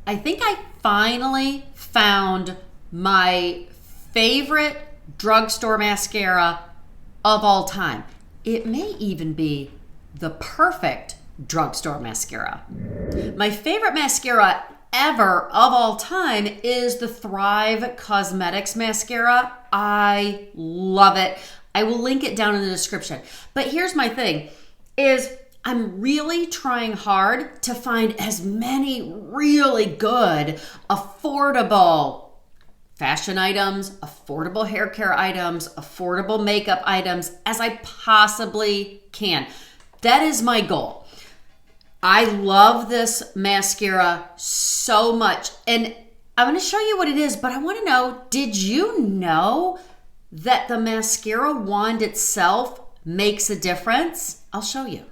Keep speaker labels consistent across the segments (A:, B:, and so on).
A: I think I finally found my favorite drugstore mascara of all time. It may even be the perfect drugstore mascara. My favorite mascara ever of all time is the Thrive Cosmetics mascara. I love it. I will link it down in the description. But here's my thing is I'm really trying hard to find as many really good, affordable fashion items, affordable hair care items, affordable makeup items as I possibly can. That is my goal. I love this mascara so much. And I'm going to show you what it is, but I want to know, did you know that the mascara wand itself makes a difference? I'll show you.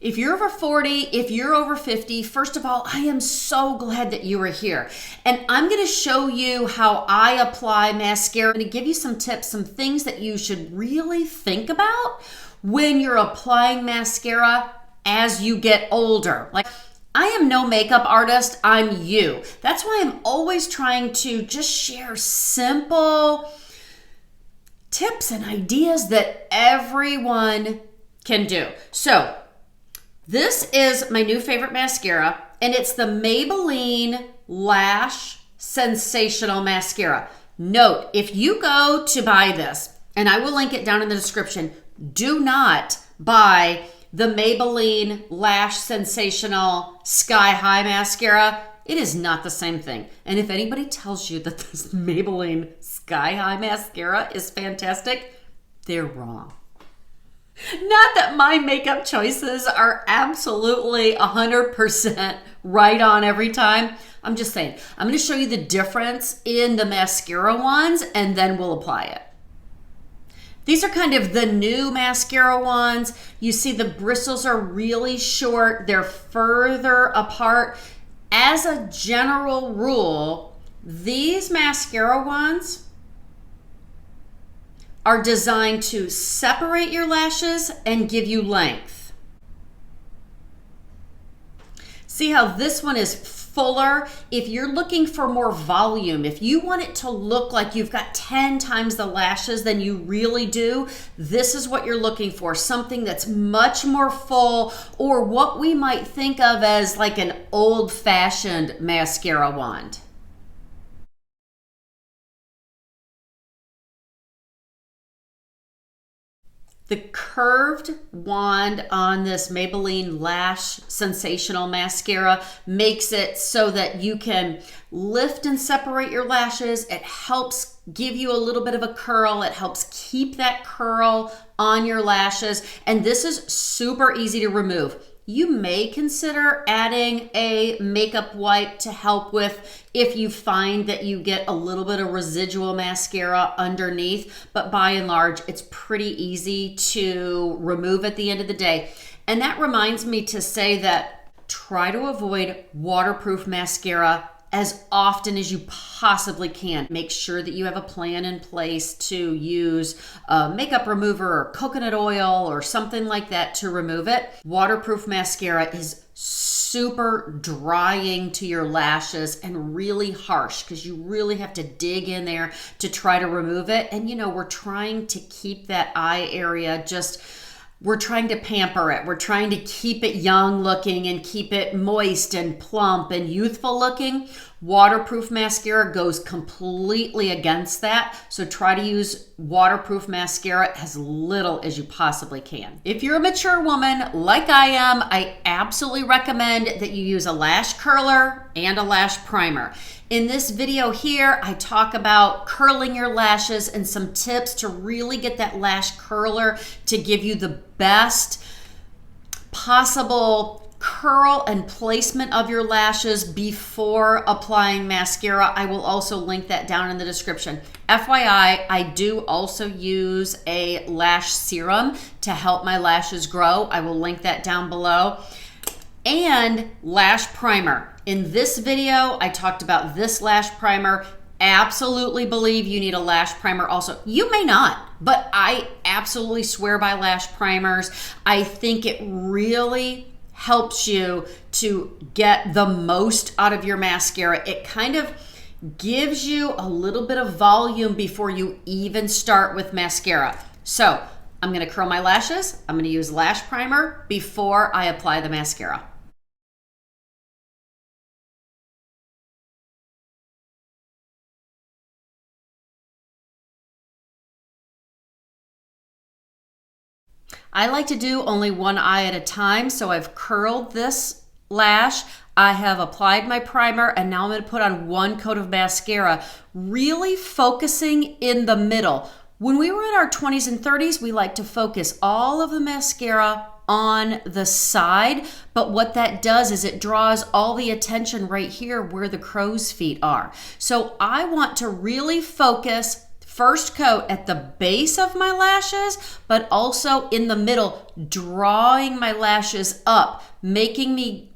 A: If you're over 40, if you're over 50, first of all, I am so glad that you are here. And I'm going to show you how I apply mascara. I'm going to give you some tips, some things that you should really think about when you're applying mascara as you get older. Like, I am no makeup artist, I'm you. That's why I'm always trying to just share simple tips and ideas that everyone can do. So, this is my new favorite mascara, and it's the Maybelline Lash Sensational Mascara. Note, if you go to buy this, and I will link it down in the description, do not buy the Maybelline Lash Sensational Sky High Mascara. It is not the same thing. And if anybody tells you that this Maybelline Sky High Mascara is fantastic, they're wrong. Not that my makeup choices are absolutely 100% right on every time. I'm just saying, I'm going to show you the difference in the mascara ones, and then we'll apply it. These are kind of the new mascara ones. You see the bristles are really short. They're further apart. As a general rule, these mascara ones are designed to separate your lashes and give you length. See how this one is fuller? If you're looking for more volume, if you want it to look like you've got 10 times the lashes than you really do, this is what you're looking for. Something that's much more full, or what we might think of as like an old-fashioned mascara wand. The curved wand on this Maybelline Lash Sensational Mascara makes it so that you can lift and separate your lashes. It helps give you a little bit of a curl. It helps keep that curl on your lashes. And this is super easy to remove. You may consider adding a makeup wipe to help with if you find that you get a little bit of residual mascara underneath, but by and large, it's pretty easy to remove at the end of the day. And that reminds me to say that try to avoid waterproof mascara as often as you possibly can. Make sure that you have a plan in place to use a makeup remover or coconut oil or something like that to remove it. Waterproof mascara is super drying to your lashes and really harsh because you really have to dig in there to try to remove it. And you know, we're trying to keep that eye area we're trying to pamper it. We're trying to keep it young looking and keep it moist and plump and youthful looking. Waterproof mascara goes completely against that. So try to use waterproof mascara as little as you possibly can. If you're a mature woman like I am, I absolutely recommend that you use a lash curler and a lash primer. In this video here, I talk about curling your lashes and some tips to really get that lash curler to give you the best possible curl and placement of your lashes before applying mascara. I will also link that down in the description. FYI, I do also use a lash serum to help my lashes grow. I will link that down below. And lash primer. In this video, I talked about this lash primer. Absolutely believe you need a lash primer also. You may not, but I absolutely swear by lash primers. I think it really helps you to get the most out of your mascara. It kind of gives you a little bit of volume before you even start with mascara. So I'm going to curl my lashes. I'm going to use lash primer before I apply the mascara. I like to do only one eye at a time, so I've curled this lash. I have applied my primer, and now I'm going to put on one coat of mascara, really focusing in the middle. When we were in our 20s and 30s, we like to focus all of the mascara on the side, but what that does is it draws all the attention right here where the crow's feet are. So I want to really focus first coat at the base of my lashes, but also in the middle, drawing my lashes up, making me,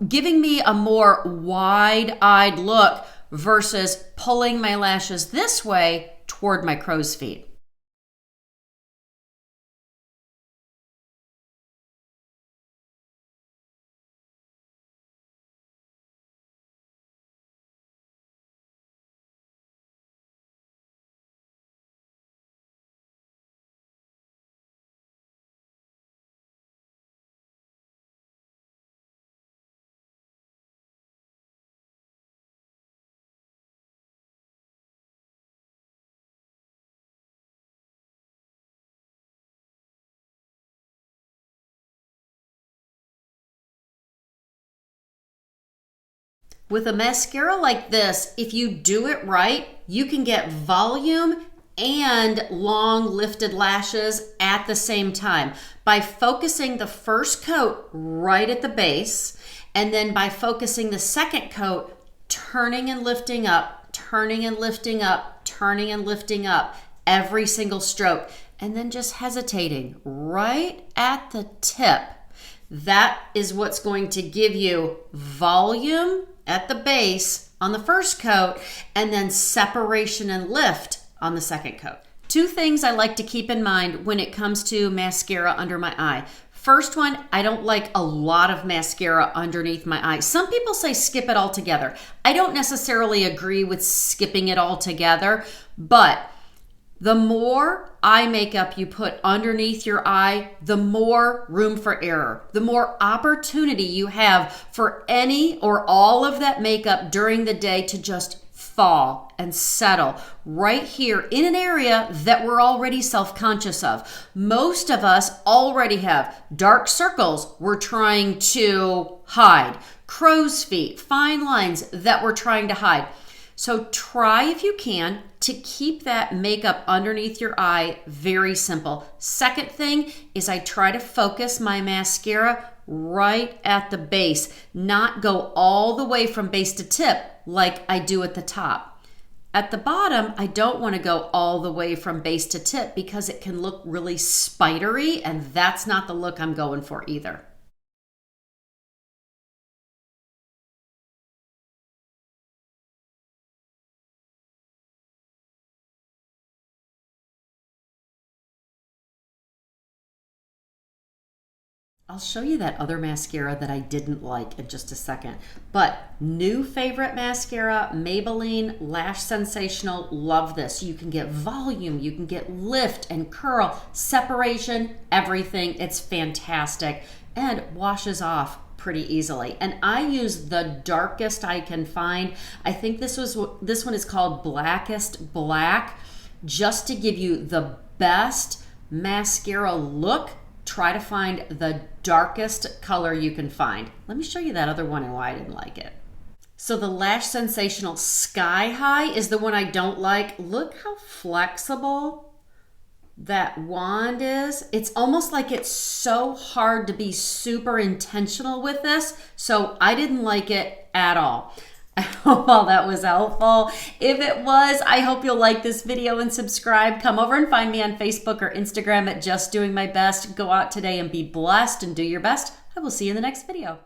A: giving me a more wide-eyed look versus pulling my lashes this way toward my crow's feet. With a mascara like this, if you do it right, you can get volume and long lifted lashes at the same time by focusing the first coat right at the base, and then by focusing the second coat, turning and lifting up, turning and lifting up, turning and lifting up every single stroke, and then just hesitating right at the tip. That is what's going to give you volume at the base on the first coat, and then separation and lift on the second coat. Two things I like to keep in mind when it comes to mascara under my eye. First one, I don't like a lot of mascara underneath my eye. Some people say skip it all together. I don't necessarily agree with skipping it all together, but the more eye makeup you put underneath your eye, the more room for error, the more opportunity you have for any or all of that makeup during the day to just fall and settle right here in an area that we're already self-conscious of. Most of us already have dark circles we're trying to hide, crow's feet, fine lines that we're trying to hide. So try, if you can, to keep that makeup underneath your eye very simple. Second thing is I try to focus my mascara right at the base, not go all the way from base to tip like I do at the top. At the bottom, I don't want to go all the way from base to tip because it can look really spidery, and that's not the look I'm going for either. I'll show you that other mascara that I didn't like in just a second. But new favorite mascara, Maybelline Lash Sensational. Love this. You can get volume, you can get lift and curl, separation, everything. It's fantastic and washes off pretty easily. And I use the darkest I can find. I think this one is called Blackest Black, just to give you the best mascara look. Try to find the darkest color you can find. Let me show you that other one and why I didn't like it. So the Lash Sensational Sky High is the one I don't like. Look how flexible that wand is. It's almost like it's so hard to be super intentional with this. So I didn't like it at all. I hope all that was helpful. If it was, I hope you'll like this video and subscribe. Come over and find me on Facebook or Instagram at Just Doing My Best. Go out today and be blessed and do your best. I will see you in the next video.